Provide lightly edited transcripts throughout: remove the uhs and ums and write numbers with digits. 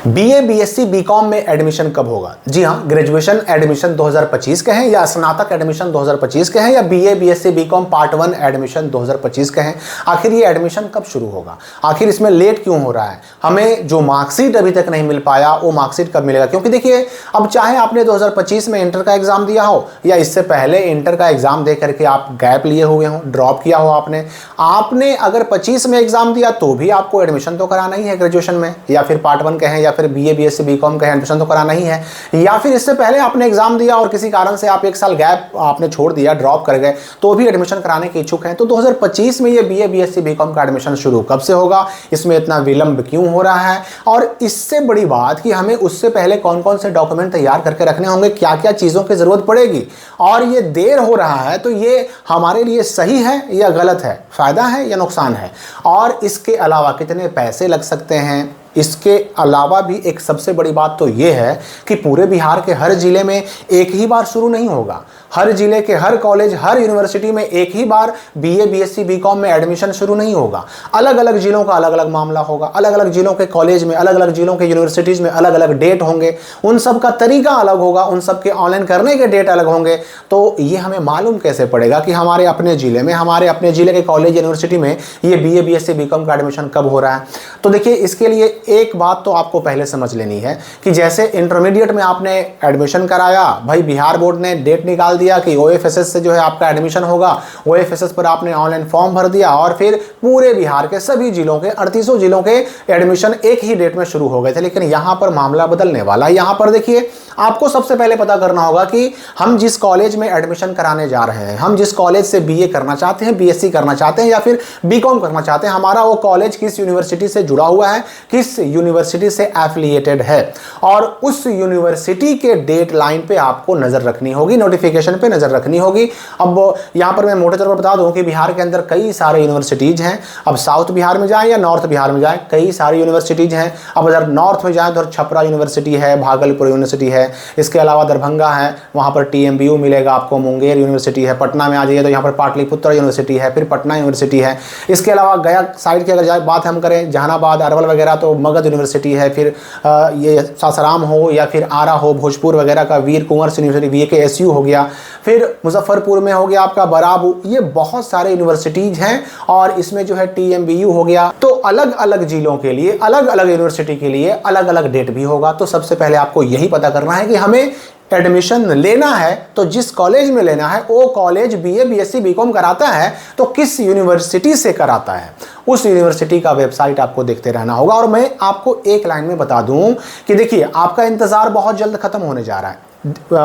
BA BSc BCom में admission कब होगा? जी हाँ, ग्रेजुएशन एडमिशन 2025 के हैं या स्नातक एडमिशन 2025 के हैं या BA BSc BCom part 1 admission 2025 के हैं। आखिर ये एडमिशन कब शुरू होगा? आखिर इसमें लेट क्यों हो रहा है? हमें जो मार्कशीट अभी तक नहीं मिल पाया वो मार्कशीट कब मिलेगा? क्योंकि देखिए, अब चाहे आपने 2025 में इंटर का एग्जाम दिया हो या इससे पहले इंटर का एग्जाम दे करके आप गैप लिए हुए हो, ड्रॉप किया हो आपने अगर 25 में एग्जाम दिया तो भी आपको एडमिशन तो कराना ही है ग्रेजुएशन में, या फिर पार्ट 1 के हैं या फिर बीए बीएससी बीकॉम का एडमिशन तो कराना ही है। या फिर इससे पहले आपने एग्जाम दिया और किसी कारण से आप एक साल गैप आपने छोड़ दिया, ड्रॉप कर गए, तो भी एडमिशन कराने के इच्छुक हैं। तो 2025 में ये बीए बीएससी बीकॉम का एडमिशन शुरू कब से होगा? इसमें इतना विलंब क्यों हो रहा है? और इससे बड़ी बात कि हमें उससे पहले कौन कौन से डॉक्यूमेंट तैयार करके रखने होंगे, क्या क्या चीजों की जरूरत पड़ेगी, और ये देर हो रहा है तो ये हमारे लिए सही है या गलत है, फायदा है या नुकसान है, और इसके अलावा कितने पैसे लग सकते हैं। इसके अलावा भी एक सबसे बड़ी बात तो ये है कि पूरे बिहार के हर जिले में एक ही बार शुरू नहीं होगा। हर जिले के हर कॉलेज, हर यूनिवर्सिटी में एक ही बार बीए बीएससी बीकॉम में एडमिशन शुरू नहीं होगा। अलग अलग जिलों का अलग अलग मामला होगा, अलग अलग जिलों के कॉलेज में, अलग अलग जिलों के यूनिवर्सिटीज में अलग अलग डेट होंगे, उन सब का तरीका अलग होगा, उन सब के ऑनलाइन करने के डेट अलग होंगे। तो ये हमें मालूम कैसे पड़ेगा कि हमारे अपने जिले में, हमारे अपने जिले के कॉलेज यूनिवर्सिटी में ये बीए बीएससी बीकॉम का एडमिशन कब हो रहा है? तो देखिए, इसके लिए एक बात तो आपको पहले समझ लेनी है कि जैसे इंटरमीडिएट में आपने एडमिशन कराया, भाई बिहार बोर्ड ने डेट निकाल दिया कि ओएफएसएस से जो है आपका एडमिशन होगा, ओएफएसएस पर आपने ऑनलाइन फॉर्म भर दिया और फिर पूरे बिहार के सभी जिलों के 38 जिलों के एडमिशन एक ही डेट में शुरू हो गए थे। लेकिन यहां पर मामला बदलने वाला है। यहां पर देखिए, आपको सबसे पहले पता करना होगा कि हम जिस कॉलेज में एडमिशन कराने जा रहे हैं, हम जिस कॉलेज से बीए करना चाहते हैं, बीएससी करना चाहते हैं या फिर बीकॉम करना चाहते हैं, हमारा वो कॉलेज किस यूनिवर्सिटी से जुड़ा हुआ है, किस यूनिवर्सिटी से एफिलिएटेड है, और उस यूनिवर्सिटी के डेट लाइन पे आपको नजर रखनी होगी, नोटिफिकेशन पे नजर रखनी होगी। अब यहां पर मैं मोटे तौर पर बता दूं कि बिहार के अंदर कई सारे यूनिवर्सिटीज हैं। अब साउथ बिहार में जाएं या नॉर्थ बिहार में जाएं, कई सारी यूनिवर्सिटीज हैं। अब अगर नॉर्थ में जाएं तो छपरा यूनिवर्सिटी है, भागलपुर यूनिवर्सिटी है, इसके अलावा दरभंगा है, वहां पर टीएमबीयू मिलेगा आपको, मुंगेर यूनिवर्सिटी है। पटना में आ जाइए तो यहाँ पर पाटलिपुत्र यूनिवर्सिटी है, फिर पटना यूनिवर्सिटी है। इसके अलावा गया साइड की अगर बात हम करें, जहानाबाद, अरवल वगैरह, तो मगध यूनिवर्सिटी है। फिर ये सासाराम हो या फिर आरा हो, भोजपुर वगैरह का वीर कुंवर यूनिवर्सिटी VKSU हो गया। फिर मुजफ्फरपुर में हो गया आपका बराबू। ये बहुत सारे यूनिवर्सिटीज हैं और इसमें जो है TMBU हो गया। तो अलग अलग जिलों के लिए, अलग अलग यूनिवर्सिटी के लिए अलग अलग डेट भी होगा। तो सबसे पहले आपको यही पता करना है कि हमें एडमिशन लेना है तो जिस कॉलेज में लेना है वो कॉलेज बीए बीएससी बीकॉम कराता है तो किस यूनिवर्सिटी से कराता है, उस यूनिवर्सिटी का वेबसाइट आपको देखते रहना होगा। और मैं आपको एक लाइन में बता दूं कि देखिए, आपका इंतजार बहुत जल्द खत्म होने जा रहा है।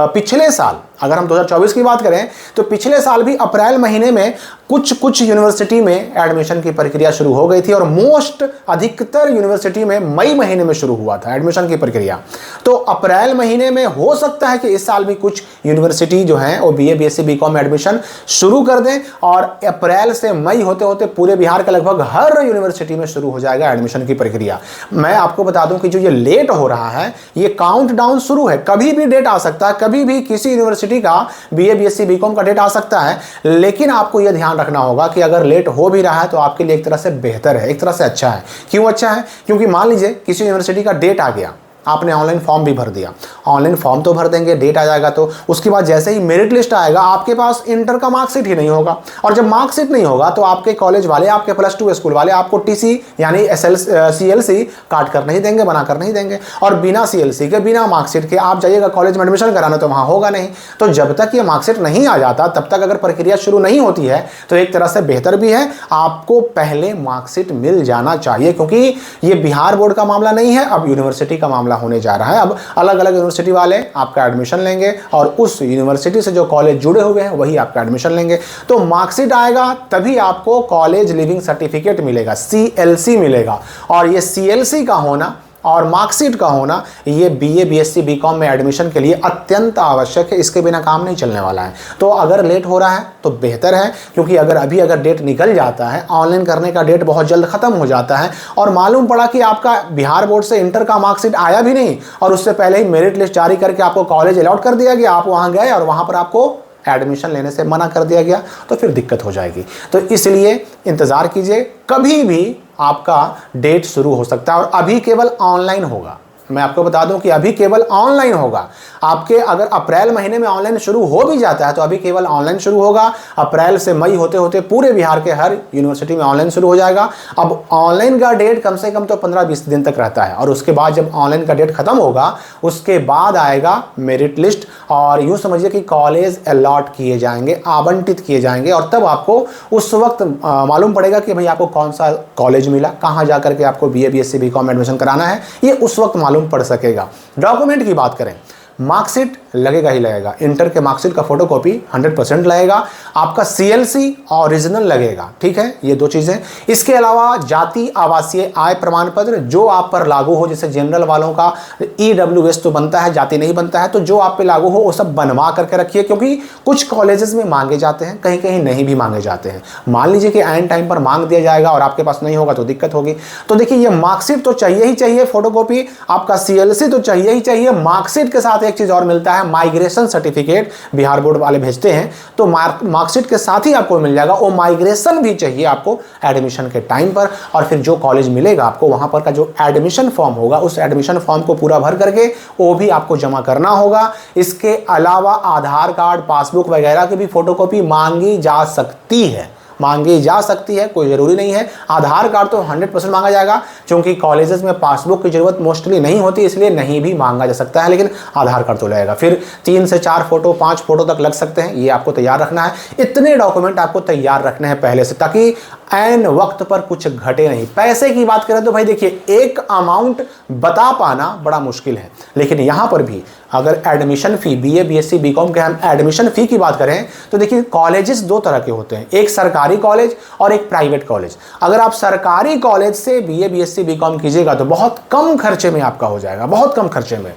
पिछले साल अगर हम 2024 की बात करें तो पिछले साल भी अप्रैल महीने में कुछ यूनिवर्सिटी में एडमिशन की प्रक्रिया शुरू हो गई थी और मोस्ट अधिकतर यूनिवर्सिटी में मई महीने में शुरू हुआ था एडमिशन की प्रक्रिया। तो अप्रैल महीने में हो सकता है कि इस साल भी कुछ यूनिवर्सिटी जो है वो बीए बीएससी बीकॉम में एडमिशन शुरू कर दें और अप्रैल से मई होते होते पूरे बिहार का लगभग हर यूनिवर्सिटी में शुरू हो जाएगा एडमिशन की प्रक्रिया। मैं आपको बता दूं कि जो ये लेट हो रहा है, ये काउंटडाउन शुरू है, कभी भी डेट आ सकता है, कभी भी किसी यूनिवर्सिटी का बीए बीएससी बीकॉम का डेट आ सकता है। लेकिन आपको यह ध्यान रखना होगा कि अगर लेट हो भी रहा है तो आपके लिए एक तरह से बेहतर है, एक तरह से अच्छा है। क्यों अच्छा है? क्योंकि मान लीजिए किसी यूनिवर्सिटी का डेट आ गया, आपने ऑनलाइन फॉर्म भी भर दिया, ऑनलाइन फॉर्म तो भर देंगे, डेट आ जाएगा, तो उसके बाद जैसे ही मेरिट लिस्ट आएगा आपके पास इंटर का मार्कशीट ही नहीं होगा। और जब मार्कशीट नहीं होगा तो आपके कॉलेज वाले, आपके +2 स्कूल वाले आपको TC यानी CLC काट कर नहीं देंगे, बना कर नहीं देंगे। और बिना CLC के, बिना मार्कशीट के आप जाइएगा कॉलेज में एडमिशन कराना तो वहाँ होगा नहीं। तो जब तक ये मार्कशीट नहीं आ जाता तब तक अगर प्रक्रिया शुरू नहीं होती है तो एक तरह से बेहतर भी है, आपको पहले मार्कशीट मिल जाना चाहिए। क्योंकि ये बिहार बोर्ड का मामला नहीं है, अब यूनिवर्सिटी का मामला होने जा रहा है। अब अलग अलग यूनिवर्सिटी वाले आपका एडमिशन लेंगे और उस यूनिवर्सिटी से जो कॉलेज जुड़े हुए हैं वही आपका एडमिशन लेंगे। तो मार्कशीट आएगा तभी आपको कॉलेज लिविंग सर्टिफिकेट मिलेगा, CLC मिलेगा। और ये CLC का होना और मार्कशीट का होना ये बीए बीएससी बीकॉम में एडमिशन के लिए अत्यंत आवश्यक है, इसके बिना काम नहीं चलने वाला है। तो अगर लेट हो रहा है तो बेहतर है, क्योंकि अगर डेट निकल जाता है, ऑनलाइन करने का डेट बहुत जल्द खत्म हो जाता है और मालूम पड़ा कि आपका बिहार बोर्ड से इंटर का मार्कशीट आया भी नहीं और उससे पहले ही मेरिट लिस्ट जारी करके आपको कॉलेज अलॉट कर दिया गया, आप वहाँ गए और वहाँ पर आपको एडमिशन लेने से मना कर दिया गया, तो फिर दिक्कत हो जाएगी। तो इसलिए इंतज़ार कीजिए, कभी भी आपका डेट शुरू हो सकता है और अभी केवल ऑनलाइन होगा। मैं आपको बता दूं कि अभी केवल ऑनलाइन होगा। आपके अगर अप्रैल महीने में ऑनलाइन शुरू हो भी जाता है तो अभी केवल ऑनलाइन शुरू होगा। अप्रैल से मई होते होते पूरे बिहार के हर यूनिवर्सिटी में ऑनलाइन शुरू हो जाएगा। अब ऑनलाइन का डेट कम से कम तो 15-20 दिन तक रहता है, और उसके बाद जब ऑनलाइन का डेट खत्म होगा उसके बाद आएगा मेरिट लिस्ट, और यूं समझिए कि कॉलेज अलॉट किए जाएंगे, आवंटित किए जाएंगे, और तब आपको उस वक्त मालूम पड़ेगा कि भाई आपको कौन सा कॉलेज मिला, कहां जाकर के आपको बीए बीएससी बीकॉम एडमिशन कराना है, ये उस वक्त मालूम पड़ सकेगा। डॉक्यूमेंट की बात करें, मार्कशीट लगेगा ही लगेगा। इंटर के मार्कशीट का फोटोकॉपी 100% लगेगा। आपका सीएलसी ओरिजिनल लगेगा, ठीक है, ये दो चीजें। इसके अलावा जाति आवासीय आय प्रमाण पत्र जो आप पर लागू हो, जैसे जनरल वालों का ईडब्ल्यूएस तो बनता है, जाति नहीं बनता है, तो जो आप पे लागू हो वो सब बनवा करके रखिए, क्योंकि कुछ कॉलेजेस में मांगे जाते हैं, कहीं कहीं नहीं भी मांगे जाते हैं। मान लीजिए कि एंड टाइम पर मांग दिया जाएगा और आपके पास नहीं होगा तो दिक्कत होगी। तो देखिए, ये मार्कशीट तो चाहिए ही चाहिए, फोटोकॉपी, आपका सीएलसी तो चाहिए ही चाहिए। मार्कशीट के साथ एक चीज और मिलता है, माइग्रेशन सर्टिफिकेट बिहार बोर्ड वाले भेजते हैं, तो मार्कशीट के साथ ही आपको मिल जाएगा। वो माइग्रेशन भी चाहिए आपको एडमिशन के टाइम पर, और फिर जो कॉलेज मिलेगा आपको वहां पर का जो एडमिशन फॉर्म होगा उस एडमिशन फॉर्म को पूरा भर करके वो भी आपको जमा करना होगा। इसके अलावा आधार कार्ड, पासबुक वगैरह की भी फोटोकॉपी मांगी जा सकती है, मांगी जा सकती है, कोई जरूरी नहीं है। आधार कार्ड तो 100% मांगा जाएगा, क्योंकि कॉलेजेस में पासबुक की जरूरत मोस्टली नहीं होती, इसलिए नहीं भी मांगा जा सकता है, लेकिन आधार कार्ड तो लगेगा। फिर 3 से 4 फोटो, 5 फोटो तक लग सकते हैं, ये आपको तैयार रखना है। इतने डॉक्यूमेंट आपको तैयार रखने हैं पहले से, ताकि ऐन वक्त पर कुछ घटे नहीं। पैसे की बात करें तो भाई देखिए, एक अमाउंट बता पाना बड़ा मुश्किल है, लेकिन यहां पर भी अगर admission fee, BA BSc BCom के हम एडमिशन फी की बात करें तो देखिए, कॉलेजेस दो तरह के होते हैं, एक सरकारी कॉलेज और एक प्राइवेट कॉलेज। अगर आप सरकारी कॉलेज से बीए बीएससी बीकॉम कीजिएगा तो बहुत कम खर्चे में आपका हो जाएगा, बहुत कम खर्चे में।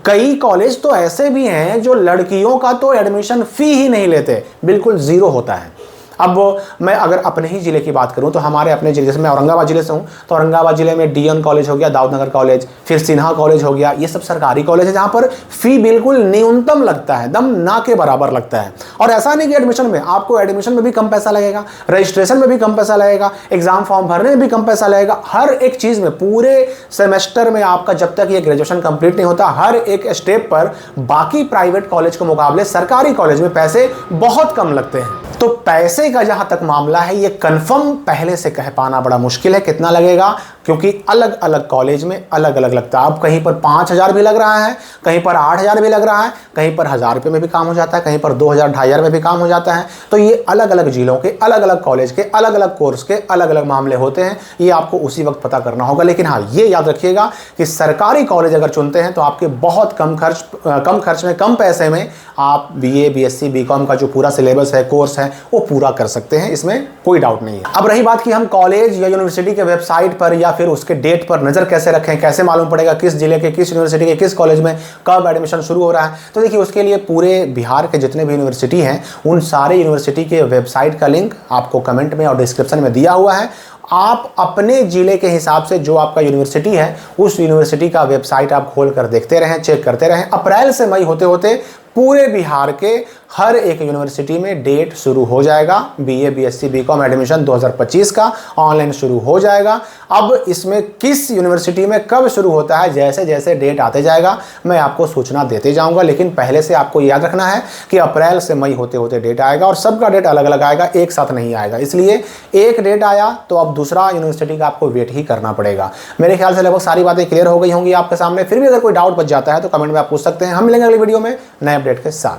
कई कॉलेज तो ऐसे भी हैं जो लड़कियों का तो एडमिशन फी ही नहीं लेते, बिल्कुल जीरो होता है। अब मैं अगर अपने ही जिले की बात करूं तो हमारे अपने जिले, जैसे मैं औरंगाबाद जिले से हूं, तो औरंगाबाद जिले में डीएन कॉलेज हो गया, दाऊदनगर कॉलेज, फिर सिन्हा कॉलेज हो गया, ये सब सरकारी कॉलेज है जहां पर फी बिल्कुल न्यूनतम लगता है, दम ना के बराबर लगता है। और ऐसा नहीं कि एडमिशन में, आपको एडमिशन में भी कम पैसा लगेगा, रजिस्ट्रेशन में भी कम पैसा लगेगा, एग्जाम फॉर्म भरने में भी कम पैसा लगेगा, हर एक चीज में, पूरे सेमेस्टर में आपका जब तक ये ग्रेजुएशन कंप्लीट नहीं होता, हर एक स्टेप पर बाकी प्राइवेट कॉलेज के मुकाबले सरकारी कॉलेज में पैसे बहुत कम लगते हैं। तो पैसे का जहां तक मामला है, ये कंफर्म पहले से कह पाना बड़ा मुश्किल है कितना लगेगा, क्योंकि अलग अलग कॉलेज में अलग अलग लगता है। अब कहीं पर 5,000 भी लग रहा है, कहीं पर 8,000 भी लग रहा है, कहीं पर 1,000 रुपये में भी काम हो जाता है, कहीं पर 2,000 2,500 में भी काम हो जाता है। तो ये अलग अलग जिलों के, अलग अलग कॉलेज के, अलग अलग कोर्स के अलग अलग मामले होते हैं, ये आपको उसी वक्त पता करना होगा। लेकिन हाँ, ये याद रखिएगा कि सरकारी कॉलेज अगर चुनते हैं तो आपके बहुत कम खर्च में, कम पैसे में आप बीए बीएससी बीकॉम का जो पूरा सिलेबस है, कोर्स है, वो पूरा कर सकते हैं, इसमें कोई डाउट नहीं है। अब रही बात कि हम कॉलेज या यूनिवर्सिटी के वेबसाइट पर या फिर उसके डेट पर नजर कैसे रखें, कैसे मालूम पड़ेगा किस जिले के, किस यूनिवर्सिटी के, किस कॉलेज में कब एडमिशन शुरू हो रहा है। तो देखिए, उसके लिए पूरे बिहार के जितने भी यूनिवर्सिटी हैं उन सारे यूनिवर्सिटी के वेबसाइट का लिंक आपको कमेंट में और डिस्क्रिप्शन में दिया हुआ है। आप अपने जिले के हिसाब से जो आपका यूनिवर्सिटी है उस यूनिवर्सिटी का वेबसाइट आप खोल कर देखते रहें, चेक करते रहें। अप्रैल से मई होते होते पूरे बिहार के हर एक यूनिवर्सिटी में डेट शुरू हो जाएगा। बीए बीएससी बीकॉम एडमिशन 2025 का ऑनलाइन शुरू हो जाएगा। अब इसमें किस यूनिवर्सिटी में कब शुरू होता है, जैसे जैसे डेट आते जाएगा मैं आपको सूचना देते जाऊंगा, लेकिन पहले से आपको याद रखना है कि अप्रैल से मई होते होते डेट आएगा, और सबका डेट अलग अलग आएगा, एक साथ नहीं आएगा। इसलिए एक डेट आया तो अब दूसरा यूनिवर्सिटी का आपको वेट ही करना पड़ेगा। मेरे ख्याल से लगभग सारी बातें क्लियर हो गई होंगी आपके सामने। फिर भी अगर कोई डाउट बच जाता है तो कमेंट में आप पूछ सकते हैं। हम मिलेंगे अगली वीडियो में नए अपडेट के साथ।